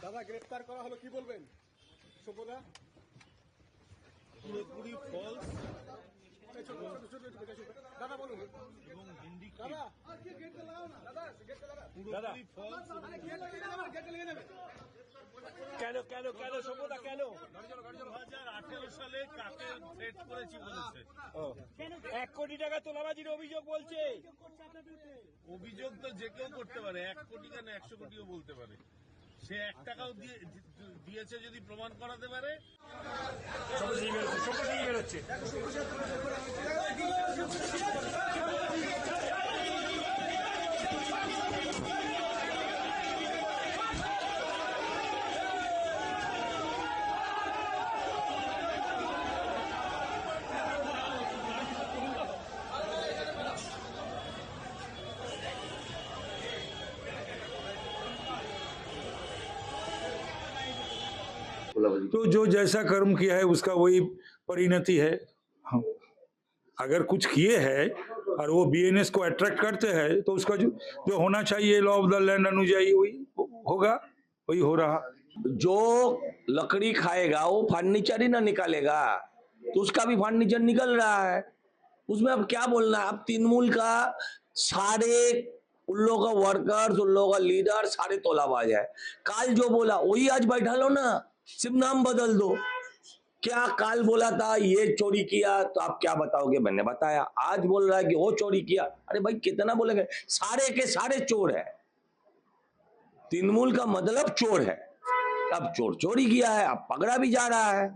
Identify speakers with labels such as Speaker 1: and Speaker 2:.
Speaker 1: দাদা গ্রেফতার করা হলো, কি বলবেন সভ্যদা?
Speaker 2: পুরোপুরি ফলস
Speaker 1: দাদা বলুন।
Speaker 2: এবং
Speaker 1: দাদা
Speaker 2: পুরোপুরি ফলস।
Speaker 3: কেন কেন কেন সভ্যতা কেন?
Speaker 2: 2018 সালে কাকে থ্রেট করেছি বলেছে।
Speaker 3: 1 কোটি টাকা তোলাবাজির অভিযোগ বলছে।
Speaker 2: অভিযোগ তো যে কেউ করতে পারে, 1 কোটি কেন 100 কোটিও বলতে পারে। সে 1 টাকাও দিয়েছে যদি প্রমাণ করাতে পারে।
Speaker 3: বেরোচ্ছে
Speaker 4: तो जो जैसा कर्म किया है उसका वही परिणति है। हाँ। अगर कुछ किए हैं और वो बीएनएस को अट्रैक्ट करते हैं तो उसका जो होना चाहिए लॉ ऑफ द लैंड अनुयायी वही होगा, वही हो रहा।
Speaker 5: जो लकड़ी खाएगा वो फर्नीचर ही ना निकालेगा, तो उसका भी फर्नीचर निकल रहा है। उसमें अब क्या बोलना है? अब तृणमूल का सारे उन लोगों का वर्कर्स, उन लोगों का लीडर सारे तोलाबाज है। काल जो बोला वही आज बैठा लो ना, सिर्फ नाम बदल दो। क्या काल बोला था ये चोरी किया, तो आप क्या बताओगे? मैंने बताया। आज बोल रहा है कि वो चोरी किया। अरे भाई कितना बोलेंगे? सारे के सारे चोर है। तृणमूल का मतलब चोर है। अब चोर चोरी किया है, अब पकड़ा भी जा रहा है।